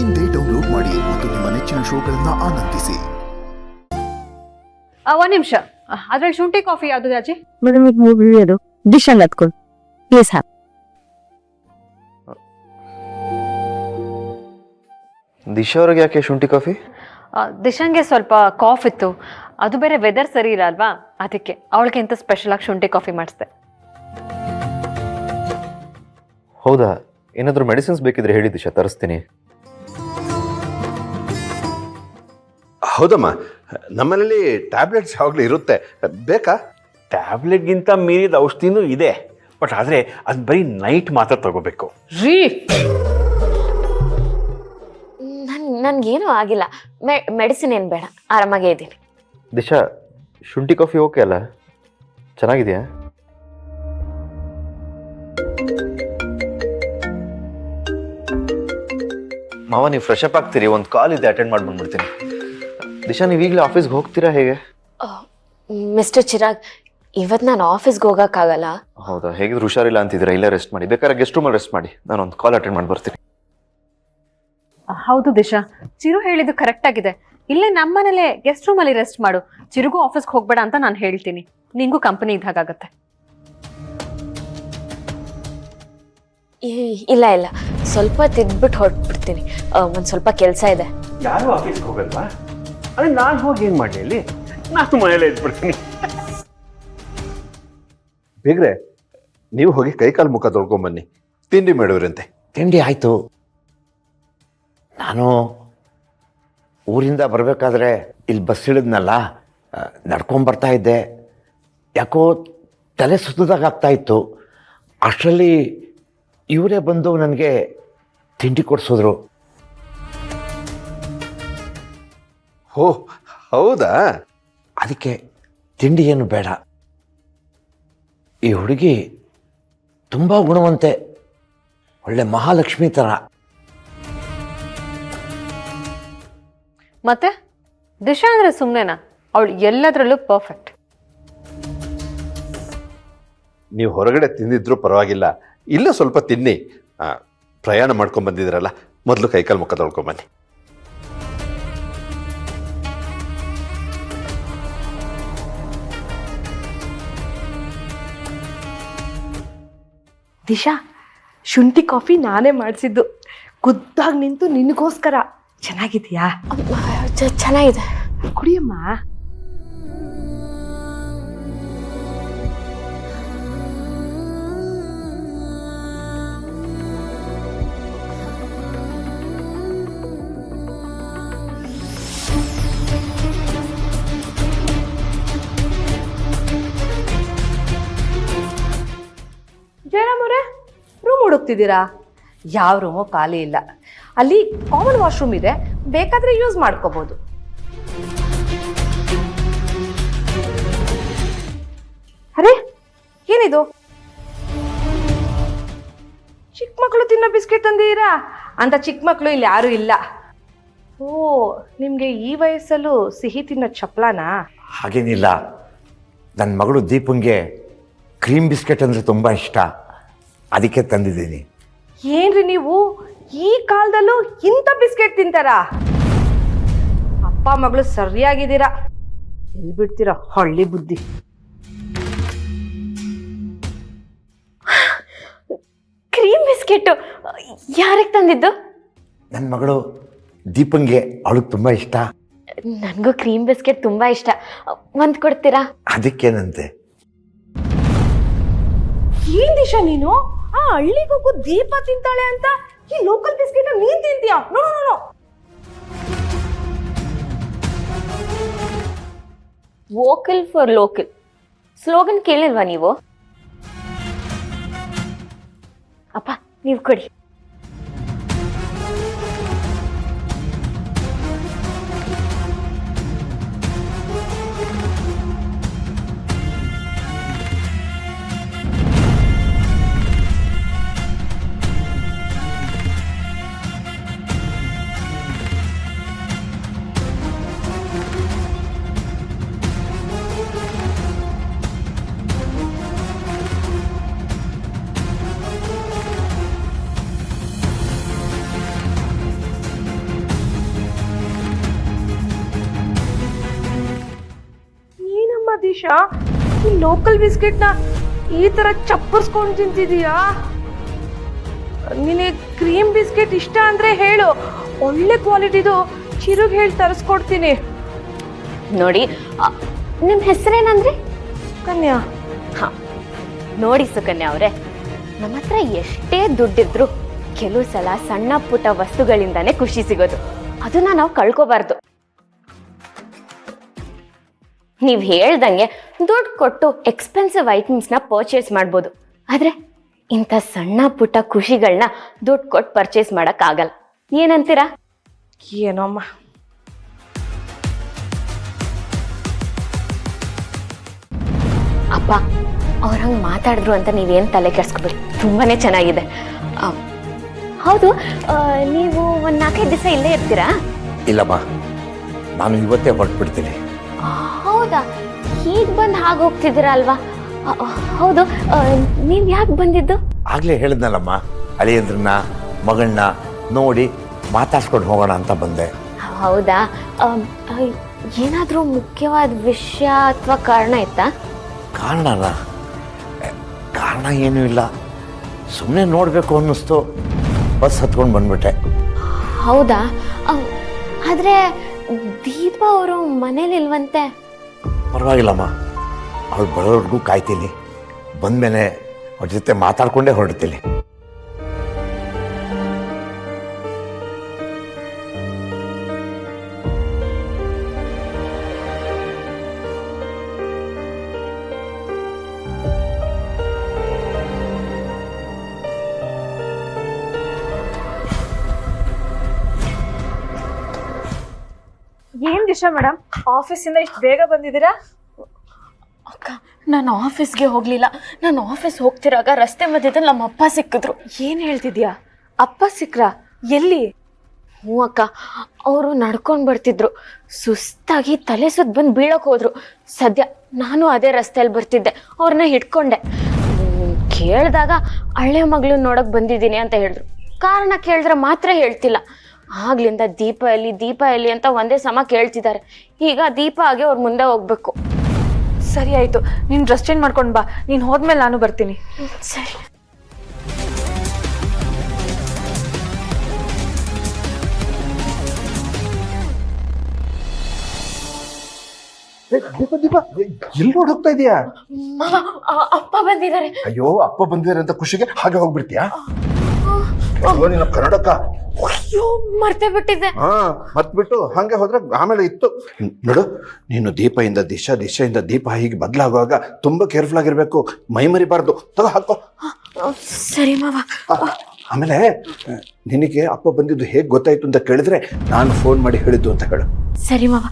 ಇಂದೇ ಡೌನ್ಲೋಡ್ ಮಾಡಿ ಮತ್ತು ನಿಮ್ಮ ನೆಚ್ಚಿನ ಶೋಗಳನ್ನು ಆನಂದಿಸಿ. ಒಂದ್ ನಿಮಿಷ, ಅದ್ರಲ್ಲಿ ಶುಂಠಿ ಕಾಫಿ ಯಾವ್ದು ಅಜ್ಜಿ? ಮೇಡಮ್ ಅದು ಡಿಶ್ ಹಂಗೆ ಹತ್ಕೊಳ್ಳಿ ಪ್ಲೀಸ್. ಹ್ಯಾಪ್ ದಿಶಾ ಅವ್ರಿಗೆ ಯಾಕೆ ಶುಂಠಿ ಕಾಫಿ? ದಿಶಾಂಗೆ ಸ್ವಲ್ಪ ಕಾಫ್ ಇತ್ತು, ಅದು ಬೇರೆ ವೆದರ್ ಸರಿ ಇಲ್ಲ ಅಲ್ವಾ, ಅದಕ್ಕೆ ಅವಳಿಗೆ ಎಂತ ಸ್ಪೆಷಲ್ ಆಗಿ ಶುಂಠಿ ಕಾಫಿ ಮಾಡಿಸ್ದೆ. ಹೌದಾ? ಏನಾದರೂ ಮೆಡಿಸಿನ್ಸ್ ಬೇಕಿದ್ರೆ ಹೇಳಿ ದಿಶಾ, ತರಿಸ್ತೀನಿ. ಹೌದಮ್ಮ, ನಮ್ಮನೇಲಿ ಟ್ಯಾಬ್ಲೆಟ್ಸ್ ಯಾವಾಗಲೂ ಇರುತ್ತೆ, ಬೇಕಾ? ಟ್ಯಾಬ್ಲೆಟ್ಗಿಂತ ಮೀರಿದ ಔಷಧಿನೂ ಇದೆ, ಬಟ್ ಆದರೆ ಅದು ಬರೀ ನೈಟ್ ಮಾತ್ರ ತಗೋಬೇಕು. ರೀ ನನ್ಗೇನು ಆಗಿಲ್ಲ, ಮೆಡಿಸಿನ್ ಏನು ಬೇಡ, ಆರಾಮಾಗೇ ಇದ್ದೀನಿ. ದಿಶಾ, ಶುಂಠಿ ಕಾಫಿ ಓಕೆ ಅಲ್ಲ? ಚೆನ್ನಾಗಿದೆಯಾ? ಮಾವ, ನೀವು ಫ್ರೆಶ್ ಅಪ್ ಆಗ್ತೀರಿ, ಒಂದು ಕಾಲ್ ಇದೆ, ಅಟೆಂಡ್ ಮಾಡಿ ಬಂದ್ಬಿಡ್ತೀನಿ. ದಿಶಾ, ನೀವು ಈಗಲೇ ಆಫೀಸ್ಗೆ ಹೋಗ್ತೀರಾ ಹೇಗೆ? ಮಿಸ್ಟರ್ ಚಿರಾಗ್, ಇವತ್ತು ನಾನು ಆಫೀಸ್ಗೆ ಹೋಗೋಕ್ಕಾಗಲ್ಲ. ಹೌದಾ? ಹೇಗಿದ್ರು ಹುಷಾರಿಲ್ಲ ಅಂತಿದ್ದೀರಾ, ಇಲ್ಲೇ ರೆಸ್ಟ್ ಮಾಡಿ. ಬೇಕಾದ್ರೆ ಗೆಸ್ಟ್ ರೂಮಲ್ಲಿ ರೆಸ್ಟ್ ಮಾಡಿ, ನಾನು ಒಂದು ಕಾಲ್ ಅಟೆಂಡ್ ಮಾಡಿ ಬರ್ತೀನಿ. ಹೌದು ದಿಶಾ, ಚಿರು ಹೇಳಿದ್ದು ಕರೆಕ್ಟ್ ಆಗಿದೆ. ಇಲ್ಲೇ ನಮ್ಮನೇಲೆ ಗೆಸ್ಟ್ ರೂಮ್ ಅಲ್ಲಿ ರೆಸ್ಟ್ ಮಾಡು. ಚಿರುಗೂ ಆಫೀಸ್ಗೆ ಹೋಗ್ಬೇಡ ಅಂತ ನಾನು ಹೇಳ್ತೀನಿ, ನಿಂಗೂ ಕಂಪನಿ ಇದ್ದಾಗತ್ತೆ. ಇಲ್ಲ ಇಲ್ಲ, ಸ್ವಲ್ಪ ತಿದ್ಬಿಟ್ಟು ಹೊರಟ್ಬಿಡ್ತೀನಿ, ಒಂದು ಸ್ವಲ್ಪ ಕೆಲಸ ಇದೆ. ಯಾರು ಆಫೀಸ್ಗೆ ಹೋಗಲ್ವಾ? ಅದೇ ನಾನು ಹೋಗಿ ಏನು ಮಾಡಲಿ ಅಲ್ಲಿ? ನಾನು ಮನೇಲೇ ಇದ್ಬಿಡ್ತೀನಿ. ಬೇಗ್ರೆ, ನೀವು ಹೋಗಿ ಕೈಕಾಲು ಮುಖ ತೊಳ್ಕೊಂಬನ್ನಿ, ತಿಂಡಿ ಮಾಡುವಿರಂತೆ. ತಿಂಡಿ ಆಯಿತು. ನಾನು ಊರಿಂದ ಬರಬೇಕಾದ್ರೆ ಇಲ್ಲಿ ಬಸ್ ಇಳಿದ್ನಲ್ಲ, ನಡ್ಕೊಂಬರ್ತಾ ಇದ್ದೆ. ಯಾಕೋ ತಲೆ ಸುತ್ತದಾಗ ಆಗ್ತಾಯಿತ್ತು. ಅಷ್ಟರಲ್ಲಿ ಇವರೇ ಬಂದು ನನಗೆ ತಿಂಡಿ ಕೊಡಿಸಿದ್ರು. ಓ ಹೌದಾ? ಅದಕ್ಕೆ ತಿಂಡಿ ಏನು ಬೇಡ. ಈ ಹುಡುಗಿ ತುಂಬ ಗುಣವಂತೆ, ಒಳ್ಳೆ ಮಹಾಲಕ್ಷ್ಮಿ ಥರ. ಮತ್ತೆ ದಿಶಾ ಅಂದ್ರೆ ಸುಮ್ಮನೆನಾ? ಅವಳು ಎಲ್ಲದರಲ್ಲೂ ಪರ್ಫೆಕ್ಟ್. ನೀವು ಹೊರಗಡೆ ತಿಂದಿದ್ರು ಪರವಾಗಿಲ್ಲ, ಇಲ್ಲೇ ಸ್ವಲ್ಪ ತಿನ್ನಿ. ಪ್ರಯಾಣ ಮಾಡ್ಕೊಂಡು ಬಂದಿದ್ದೀರಲ್ಲ, ಮೊದಲು ಕೈಕಾಲು ಮುಖ ತೊಳ್ಕೊಂಬನ್ನಿ. ದಿಶಾ, ಶುಂಠಿ ಕಾಫಿ ನಾನೇ ಮಾಡಿಸಿದ್ದು, ಖುದ್ದಾಗಿ ನಿಂತು ನಿನಗೋಸ್ಕರ. ಚೆನ್ನಾಗಿದೆಯಾ? ಚೆನ್ನಾಗಿದೆ, ಕುಡಿಯಮ್ಮ. ಜಯರಾಮವ್ರೆ, ರೂಮ್ ಹುಡುಕ್ತಿದ್ದೀರಾ? ಯಾವ ರೂಮು ಖಾಲಿ ಇಲ್ಲ. ಅಲ್ಲಿ ಕಾಮನ್ ವಾಶ್ರೂಮ್ ಇದೆ, ಬೇಕಾದ್ರೆ ಯೂಸ್ ಮಾಡ್ಕೋಬಹುದು. ಅರೆ, ಏನಿದು? ಚಿಕ್ಕ ಮಕ್ಕಳು ತಿನ್ನೋ ಬಿಸ್ಕೆಟ್ ತಂದಿದ್ದೀರಾ? ಅಂತ ಚಿಕ್ಕ ಮಕ್ಕಳು ಇಲ್ಲಿ ಯಾರು ಇಲ್ಲ. ಓ, ನಿಮ್ಗೆ ಈ ವಯಸ್ಸಲ್ಲೂ ಸಿಹಿ ತಿನ್ನೋ ಚಪ್ಲಾನಾ? ಹಾಗೇನಿಲ್ಲ, ನನ್ನ ಮಗಳು ದೀಪಂಗೆ ಕ್ರೀಮ್ ಬಿಸ್ಕೆಟ್ ಅಂದರೆ ತುಂಬ ಇಷ್ಟ, ಅದಕ್ಕೆ ತಂದಿದ್ದೀನಿ. ಏನ್ರಿ ನೀವು ಈ ಕಾಲದಲ್ಲೂ ಇಂಥ ಬಿಸ್ಕೆಟ್ ತಿಂತಾರಾ? ಅಪ್ಪ ಮಗಳು ಸರಿಯಾಗಿದ್ದೀರಾ, ಎಲ್ಲಿ ಬಿಡ್ತೀರಾ ಹಳ್ಳಿ ಬುದ್ಧಿ. ಕ್ರೀಮ್ ಬಿಸ್ಕೆಟ್ ಯಾರಿಗೆ ತಂದಿದ್ದು? ನನ್ನ ಮಗಳು ದೀಪಂಗೆ, ಅವಳಿಗೆ ತುಂಬ ಇಷ್ಟ. ನನಗೂ ಕ್ರೀಮ್ ಬಿಸ್ಕೆಟ್ ತುಂಬಾ ಇಷ್ಟ, ಒಂದು ಕೊಡ್ತೀರಾ? ಅದಕ್ಕೇನಂತೆ. ಏನ್ ದಿಶಾ ನೀನು? ಆ ಹಳ್ಳಿಗೆ ಹೋಗು ದೀಪ ತಿಂತಾಳೆ ಅಂತ ಈ ಲೋಕಲ್ ಬಿಸ್ಕೆಟ್ ನೀನ್ ತಿಂತೀಯಾ? No no no. Vocal for local slogan ಕೇಳಿಲ್ವಾ ನೀವು? ಅಪ್ಪ, ನೀವು ಕೊಡಿ. ದಿಶ, ಈ ಲೋಕಲ್ ಬಿಸ್ಕೆಟ್ನ ಈ ತರ ಚಪ್ಪರ್ಸ್ಕೊಂಡು ತಿಂತಿದೀಯಾ? ನಿನಗೆ ಕ್ರೀಮ್ ಬಿಸ್ಕೆಟ್ ಇಷ್ಟ ಅಂದ್ರೆ ಹೇಳು, ಒಳ್ಳೆ ಕ್ವಾಲಿಟಿದು ಚಿರುಗ್ ಹೇಳಿ ತರಿಸ್ಕೊಡ್ತೀನಿ. ನೋಡಿ, ನಿಮ್ಮ ಹೆಸರೇನಂದ್ರಿ? ಕನ್ಯಾ. ಹಾ, ನೋಡಿ ಸುಕನ್ಯಾ ಅವರೇ, ನಮ್ಮ ಹತ್ರ ಎಷ್ಟೇ ದುಡ್ಡಿದ್ರು ಕೆಲವು ಸಲ ಸಣ್ಣ ಪುಟ್ಟ ವಸ್ತುಗಳಿಂದಾನೇ ಖುಷಿ ಸಿಗೋದು. ಅದನ್ನ ನಾವು ಕಳ್ಕೋಬಾರ್ದು. ನೀವು ಹೇಳ್ದಂಗೆ ದುಡ್ಡು ಕೊಟ್ಟು ಎಕ್ಸ್ಪೆನ್ಸಿವ್ ಐಟಮ್ಸ್ನ ಪರ್ಚೇಸ್ ಮಾಡ್ಬೋದು, ಆದ್ರೆ ಇಂಥ ಸಣ್ಣ ಪುಟ್ಟ ಖುಷಿಗಳನ್ನ ದುಡ್ಡು ಕೊಟ್ಟು ಪರ್ಚೇಸ್ ಮಾಡೋಕ್ಕಾಗಲ್ಲ. ಏನಂತೀರಾ? ಏನೋ ಅಮ್ಮ. ಅಪ್ಪ ಅವ್ರ ಹಂಗೆ ಮಾತಾಡಿದ್ರು ಅಂತ ನೀವೇನು ತಲೆ ಕೆಡ್ಸ್ಕೊಬೇಡಿ, ತುಂಬಾನೇ ಚೆನ್ನಾಗಿದೆ. ಹೌದು, ನೀವು ಒಂದು 4-5 ದಿವಸ ಇಲ್ಲೇ ಇರ್ತೀರಾ? ಇಲ್ಲಮ್ಮ, ನಾನು ಇವತ್ತೇ ಹೊರಟ್ಬಿಡ್ತೀನಿ. ಹೌದಾ? ಹೀಗೆ ಬಂದು ಹಾಗೆ ಹೋಗ್ತಿದ್ದೀರಾ ಅಲ್ವಾ? ಹೌದು, ನೀವು ಯಾಕೆ ಬಂದಿದ್ದು? ಆಗಲೇ ಹೇಳಿದ್ನಲ್ಲಮ್ಮ, ಅಳಿಯಂದ್ರನ್ನ ಮಗಳನ್ನ ನೋಡಿ ಮಾತಾಡ್ಸ್ಕೊಂಡು ಹೋಗೋಣ ಅಂತ ಬಂದೆ. ಹೌದಾ? ಏನಾದರೂ ಮುಖ್ಯವಾದ ವಿಷಯ ಅಥವಾ ಕಾರಣ ಇತ್ತಾ? ಕಾರಣನ? ಕಾರಣ ಏನೂ ಇಲ್ಲ, ಸುಮ್ಮನೆ ನೋಡಬೇಕು ಅನ್ನಿಸ್ತು, ಬಸ್ ಹತ್ಕೊಂಡು ಬಂದ್ಬಿಟ್ಟೆ. ಹೌದಾ? ಆದರೆ ದೀಪಾ ಅವರು ಮನೇಲಿ ಇಲ್ವಂತೆ. ಪರವಾಗಿಲ್ಲಮ್ಮ, ಅವಳು ಬರೋವರೆಗೂ ಕಾಯ್ತೀನಿ, ಬಂದಮೇಲೆ ಅವ್ರ ಜೊತೆ ಮಾತಾಡ್ಕೊಂಡೇ ಹೊರಡ್ತೀನಿ. ಏನ್ ದಿಶಾ ಮೇಡಮ್, ಆಫೀಸಿಂದ ಇಷ್ಟು ಬೇಗ ಬಂದಿದ್ದೀರಾ? ಅಕ್ಕ, ನಾನು ಆಫೀಸ್ಗೆ ಹೋಗಲಿಲ್ಲ. ನಾನು ಆಫೀಸ್ ಹೋಗ್ತಿರಾಗ ರಸ್ತೆ ಮಧ್ಯದಲ್ಲಿ ನಮ್ಮ ಅಪ್ಪ ಸಿಕ್ಕಿದ್ರು. ಏನ್ ಹೇಳ್ತಿದ್ಯಾ? ಅಪ್ಪ ಸಿಕ್ರಾ? ಎಲ್ಲಿ? ಹ್ಞೂ ಅಕ್ಕ, ಅವರು ನಡ್ಕೊಂಡು ಬರ್ತಿದ್ರು. ಸುಸ್ತಾಗಿ ತಲೆ ಸುತ್ತ ಬಂದು ಬೀಳಕ್ಕೆ ಹೋದ್ರು. ಸದ್ಯ ನಾನು ಅದೇ ರಸ್ತೆಯಲ್ಲಿ ಬರ್ತಿದ್ದೆ, ಅವ್ರನ್ನ ಹಿಡ್ಕೊಂಡೆ. ಕೇಳಿದಾಗ ಹಳೆ ಮಗಳನ್ನ ನೋಡಕ್ಕೆ ಬಂದಿದ್ದೀನಿ ಅಂತ ಹೇಳಿದ್ರು. ಕಾರಣ ಕೇಳಿದ್ರೆ ಮಾತ್ರ ಹೇಳ್ತಿಲ್ಲ. ಆಗ್ಲಿಂದ ದೀಪ ಎಲ್ಲಿ ಅಂತ ಒಂದೇ ಸಮ ಕೇಳ್ತಿದ್ದಾರೆ. ಈಗ ದೀಪ ಆಗಿ ಅವ್ರ ಮುಂದೆ ಹೋಗ್ಬೇಕು. ಸರಿ ಆಯ್ತು, ನೀನ್ ಡ್ರೆಸ್ ಚೇಂಜ್ ಮಾಡ್ಕೊಂಡ್ ಬಾ, ನೀನ್ ಹೋದ್ಮೇಲೆ ನಾನು ಬರ್ತೀನಿ. ಸರಿ. ದೀಪ, ಎಲ್ಲಿ ನೋಡಿ ಹೋಗ್ತಾ ಇದೀಯಾ? ಅಪ್ಪ ಬಂದಿದ್ದಾರೆ. ಅಯ್ಯೋ, ಅಪ್ಪ ಬಂದಿದ್ದಾರೆ ಅಂತ ಖುಷಿಗೆ ಹಾಗೆ ಹೋಗ್ಬಿಡ್ತೀಯಾ? ನಿನ್ನ ಕನ್ನಡಕ್ಕ ಅಯ್ಯೋ, ಮರ್ತೇ ಬಿಟ್ಟಿದ್ದೆ. ಮತ್ಬಿಟ್ಟು ಹಂಗೆ ಹೋದ್ರೆ ಆಮೇಲೆ ಇತ್ತು ನೋಡು. ನೀನು ದೀಪದಿಂದ ದಿಶೆಯಿಂದ ದೀಪ ಹೀಗೆ ಬದಲಾಗುವಾಗ ತುಂಬಾ ಕೇರ್ಫುಲ್ ಆಗಿರ್ಬೇಕು, ಮೈ ಮರಿಬಾರ್ದು. ತಗೋ ಹಾಕೋ. ಸರಿ ಮಾವ. ಆಮೇಲೆ ನಿನಗೆ ಅಪ್ಪ ಬಂದಿದ್ದು ಹೇಗೆ ಗೊತ್ತಾಯ್ತು ಅಂತ ಕೇಳಿದ್ರೆ ನಾನು ಫೋನ್ ಮಾಡಿ ಹೇಳಿದ್ದು ಅಂತ ಹೇಳು. ಸರಿ ಮಾವ.